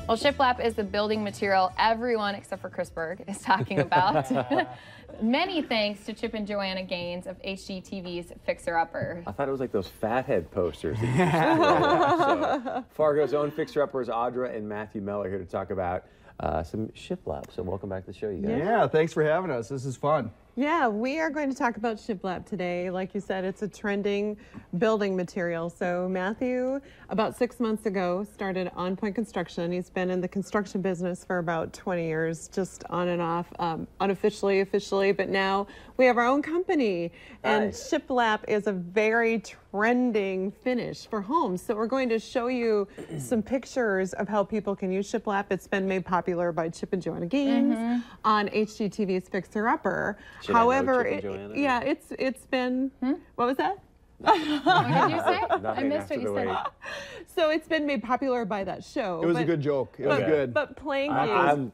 Well, shiplap is the building material everyone except for Chris Berg is talking about. Many thanks to Chip and Joanna Gaines of HGTV's Fixer Upper. I thought it was like those fathead posters. So, Fargo's own Fixer Uppers, Audra and Matthew Meller, here to talk about some shiplap. So welcome back to the show, you guys. Yeah, thanks for having us. This is fun. Yeah, we are going to talk about shiplap today. Like you said, it's a trending building material. So Matthew, about 6 months ago, started On Point Construction. He's been in the construction business for about 20 years, just on and off, unofficially, officially, but now we have our own company. And Nice. shiplap is a very trending finish for homes. So we're going to show you some pictures of how people can use shiplap. It's been made popular by Chip and Joanna Gaines on HGTV's Fixer Upper. Should I know However, Chip and Joanna? yeah, it's been, what was that? What did you say? I Nothing missed after what you the said. wait. So it's been made popular by that show. It was a but- good joke. It was Okay. good. But playing I'm-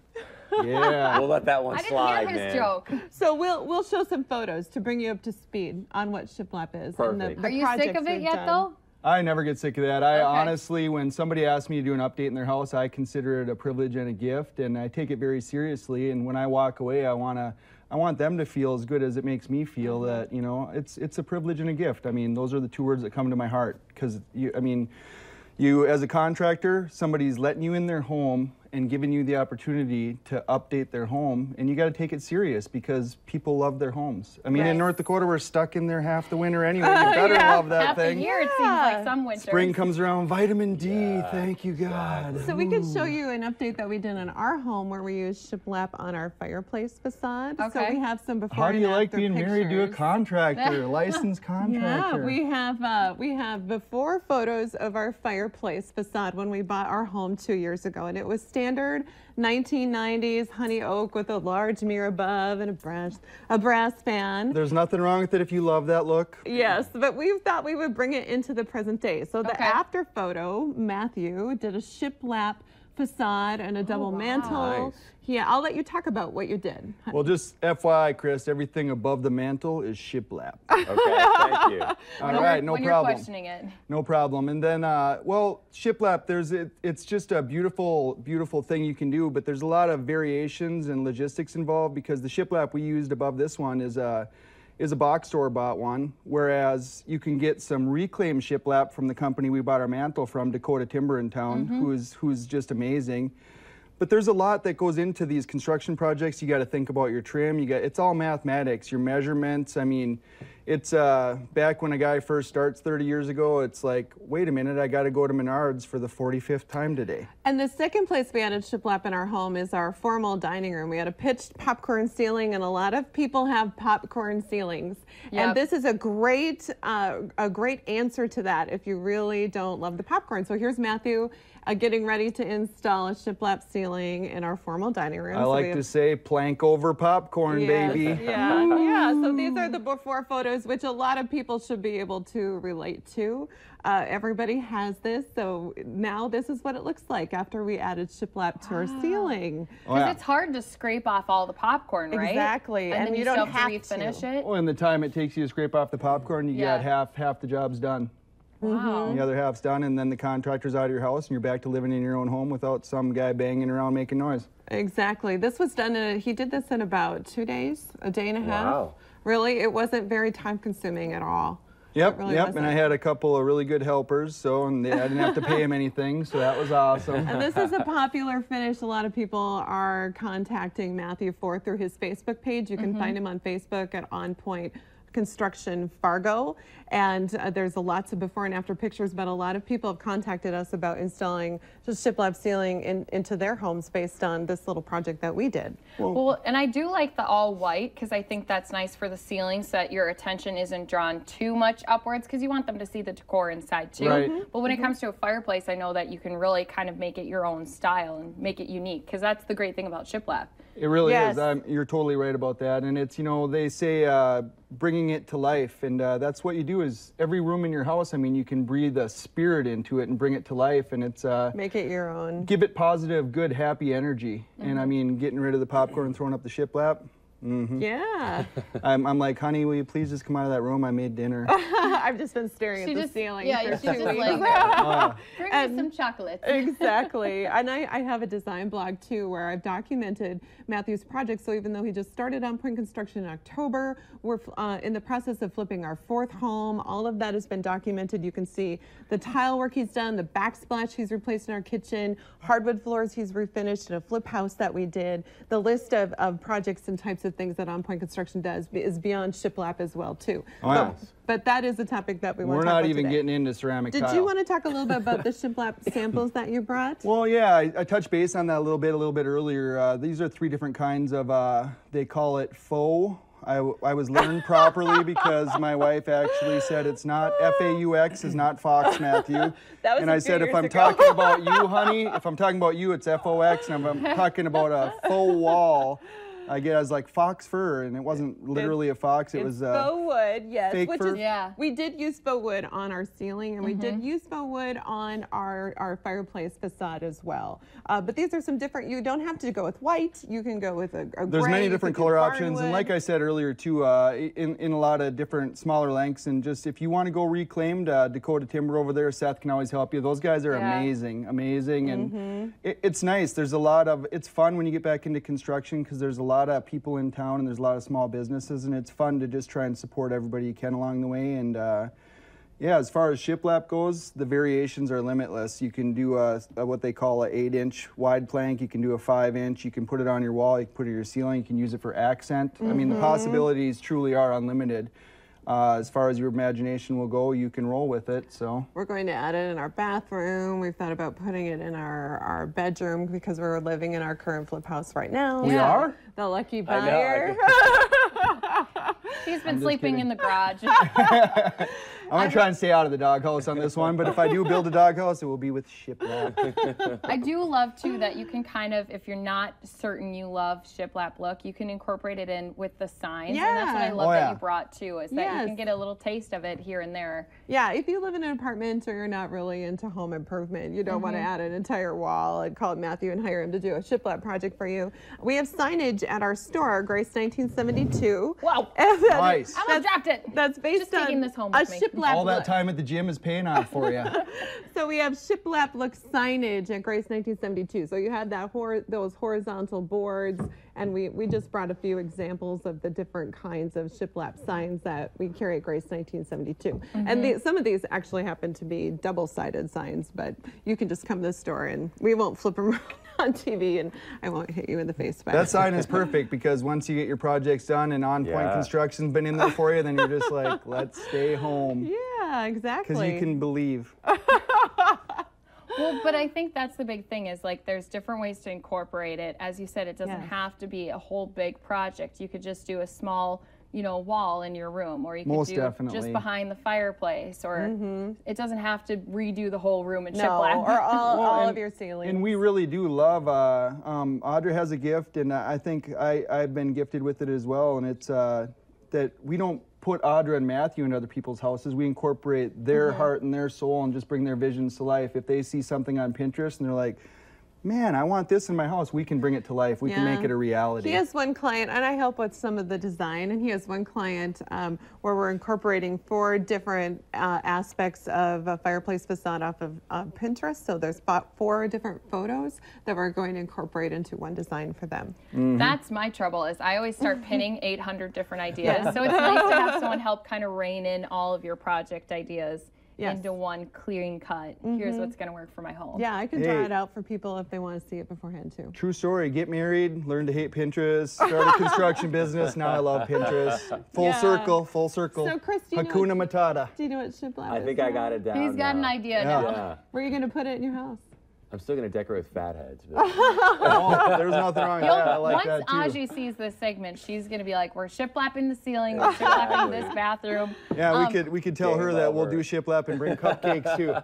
Yeah. We'll let that one I didn't slide, hear his man. joke. So we'll show some photos to bring you up to speed on what shiplap is. Perfect. And the Are you sick projects of it we've yet, done. though? I never get sick of that. I Okay. honestly, when somebody asks me to do an update in their house, I consider it a privilege and a gift, and I take it very seriously. And when I walk away, I want them to feel as good as it makes me feel. That, you know, it's a privilege and a gift. I mean, those are the two words that come to my heart. Because you as a contractor, somebody's letting you in their home and giving you the opportunity to update their home, and you got to take it serious because people love their homes. I mean, Right. in North Dakota, we're stuck in there half the winter anyway. You better love that Half thing. the year, it seems like some winters. Spring comes around, vitamin D, thank you God. So we can show you an update that we did in our home where we used shiplap on our fireplace facade. So Okay. we have some before How do you and like after being married to a pictures. contractor, licensed Yeah, contractor? we have before photos of our fireplace facade when we bought our home 2 years ago, and it was standard 1990s honey oak with a large mirror above and a brass fan. There's nothing wrong with it if you love that look. Yes, but we thought we would bring it into the present day. So the Okay. after photo, Matthew did a shiplap facade and a double mantle. Nice. Yeah, I'll let you talk about what you did. Well, just FYI, Chris, everything above the mantle is shiplap. Okay, thank you. All right, no when problem. You're questioning it. No problem. And then, well, shiplap, it's just a beautiful, beautiful thing you can do, but there's a lot of variations and logistics involved because the shiplap we used above this one is a box store bought one, whereas you can get some reclaimed shiplap from the company we bought our mantle from, Dakota Timber in town, who's just amazing. But there's a lot that goes into these construction projects. You got to think about your trim. It's all mathematics, your measurements. I mean, it's back when a guy first starts 30 years ago, it's like, wait a minute, I got to go to Menards for the 45th time today. And the second place we added shiplap in our home is our formal dining room. We had a pitched popcorn ceiling, and a lot of people have popcorn ceilings. Yep. And this is a great answer to that if you really don't love the popcorn. So here's Matthew getting ready to install a shiplap ceiling in our formal dining room. I So we like have- to say plank over popcorn, Yes, baby. Yeah, yeah. So these are the before photos, which a lot of people should be able to relate to. Everybody has this, so now this is what it looks like after we added shiplap to our ceiling. Oh, Because yeah. it's hard to scrape off all the popcorn, right? Exactly, And and then you you don't still have have to. to refinish it. Well, in the time it takes you to scrape off the popcorn, you Yeah. got half the job's done. Wow. The other half's done, and then the contractor's out of your house, and you're back to living in your own home without some guy banging around making noise. Exactly. This was done he did this in about 2 days, a day and a half. Wow. Really, it wasn't very time consuming at all. Yep, really yep, and I wasn't. had a couple of really good helpers, so I didn't have to pay them anything, so that was awesome. And this is a popular finish. A lot of people are contacting Matthew for through his Facebook page. You can find him on Facebook at On Point Construction Fargo, and there's lots of before and after pictures, but a lot of people have contacted us about installing just shiplap ceiling into their homes based on this little project that we did. Well, and I do like the all white because I think that's nice for the ceiling so that your attention isn't drawn too much upwards because you want them to see the decor inside too. Right. But when it comes to a fireplace, I know that you can really kind of make it your own style and make it unique because that's the great thing about shiplap. It really Yes. is. You're totally right about that. And it's, you know, they say bringing it to life. And that's what you do is every room in your house, I mean, you can breathe a spirit into it and bring it to life. And it's Make it your own. give it positive, good, happy energy. And I mean, getting rid of the popcorn and throwing up the shiplap, Yeah. I'm like, honey, will you please just come out of that room? I made dinner. I've just been staring at the ceiling Yeah, for she's 2 just weeks. like, bring me some chocolates. Exactly. And I have a design blog too where I've documented Matthew's project. So even though he just started On Point Construction in October, we're in the process of flipping our 4th home. All of that has been documented. You can see the tile work he's done, the backsplash he's replaced in our kitchen, hardwood floors he's refinished in a flip house that we did. The list of projects and types of things that On Point Construction does is beyond shiplap as well too. Oh, yeah. But that is the topic that we want We're to talk about not even today. getting into ceramic tile. Did you want to talk a little bit about the shiplap samples that you brought? Well, yeah, I touched base on that a little bit earlier. These are 3 different kinds of, they call it faux. I was learned properly because my wife actually said it's not FAUX is not Fox, Matthew. That was and a I few said, if years I'm ago. talking about you, honey, if I'm talking about you, it's FOX, and if I'm talking about a faux wall, I was like fox fur, and it wasn't literally a fox. It was faux wood, yes. fake Which fur. is, we did use faux wood on our ceiling, and we did use faux wood on our fireplace facade as well. But these are some different. You don't have to go with white. You can go with a There's gray, many you different could do color options, and barnwood. like I said earlier too, in a lot of different smaller lengths, and just if you want to go reclaimed, Dakota Timber over there, Seth can always help you. Those guys are amazing, and it's nice. There's a lot of, it's fun when you get back into construction because there's a lot of people in town and there's a lot of small businesses, and it's fun to just try and support everybody you can along the way. And yeah, as far as shiplap goes, the variations are limitless. You can do what they call a 8-inch wide plank. You can do a 5-inch. You can put it on your wall. You can put it on your ceiling. You can use it for accent. I mean, the possibilities truly are unlimited. As far as your imagination will go, you can roll with it. So We're going to add it in our bathroom. We've thought about putting it in our bedroom because we're living in our current flip house right now. We are? The lucky I know, buyer. He's been sleeping in the garage. I'm gonna try and stay out of the doghouse on this one, but if I do build a doghouse, it will be with shiplap. I do love too that you can kind of, if you're not certain you love shiplap look, you can incorporate it in with the signs. And that's what I Yeah. love Oh, that yeah. you brought too, is that you Yes. can get a little taste of it here and there. Yeah, if you live in an apartment or you're not really into home improvement, you don't want to add an entire wall and call Matthew and hire him to do a shiplap project for you. We have signage at our store, Grace 1972. Wow. And that- Nice. I almost dropped it. That's based Just on taking this home a with me. shiplap All that look. time at the gym is paying off for you. So we have shiplap look signage at Grace 1972. So you had that those horizontal boards, and we just brought a few examples of the different kinds of shiplap signs that we carry at Grace 1972. And some of these actually happen to be double-sided signs, but you can just come to the store and we won't flip them around on TV, and I won't hit you in the face back. That sign is perfect because once you get your projects done and On Point Yeah. Construction's been in there for you, then you're just like, let's stay home. Yeah, exactly. Because you can believe. Well, but I think that's the big thing is like there's different ways to incorporate it. As you said, it doesn't Yes. have to be a whole big project. You could just do a small, wall in your room, or you could Most do definitely. just behind the fireplace, or it doesn't have to redo the whole room in no, shiplap. or all and- of your ceilings. And we really do love, Audra has a gift, and I think I've been gifted with it as well, and it's that we don't put Audra and Matthew in other people's houses. We incorporate their heart and their soul and just bring their visions to life. If they see something on Pinterest and they're like, man, I want this in my house, we can bring it to life. We can make it a reality. He has one client, and I help with some of the design, and he has one client where we're incorporating 4 different aspects of a fireplace facade off of Pinterest. So there's about 4 different photos that we're going to incorporate into one design for them. That's my trouble is I always start pinning 800 different ideas. So it's nice to have someone help kind of rein in all of your project ideas into one clean cut. Here's what's going to work for my home. Yeah, I can draw Hey. it out for people if they want to see it beforehand too. True story. Get married, learn to hate Pinterest, start a construction business. Now I love Pinterest. Full Yeah. circle, full circle. So, Chris, do you know Hakuna Matata. Do you know what shiplap I is? think I got it down. He's got an now. idea Yeah. now. Yeah. Where are you going to put it in your house? I'm still gonna decorate with fat heads. But Oh, there's nothing wrong with that. I like Once that too. Audrey sees this segment, she's going to be like, we're shiplapping the ceiling, we're shiplapping this bathroom. Yeah, we could tell her Game that we'll over. do shiplap and bring cupcakes too.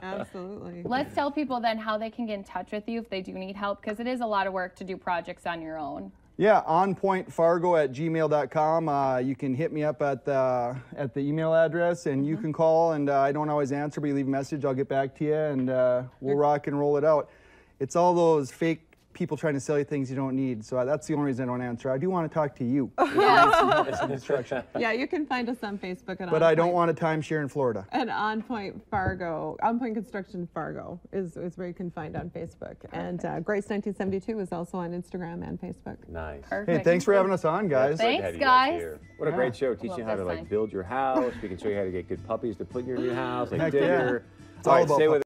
Absolutely. Let's tell people then how they can get in touch with you if they do need help, because it is a lot of work to do projects on your own. Yeah, onpointfargo@gmail.com. You can hit me up at the email address, and you can call. And I don't always answer, but you leave a message, I'll get back to you, and we'll rock and roll it out. It's all those fake people trying to sell you things you don't need. So that's the only reason I don't answer. I do want to talk to you. Some construction. Yeah, you can find us on Facebook at But I don't want a timeshare in Florida. And On Point Fargo, On Point Construction Fargo is where you can find on Facebook. And Grace 1972 is also on Instagram and Facebook. Nice. Perfect. Hey, thanks for having us on, guys. Thanks, to have you guys. here. What a great show, teaching you how to this like sign. build your house. We can show you how to get good puppies to put in your new house, like Heck dinner. It's all about stay with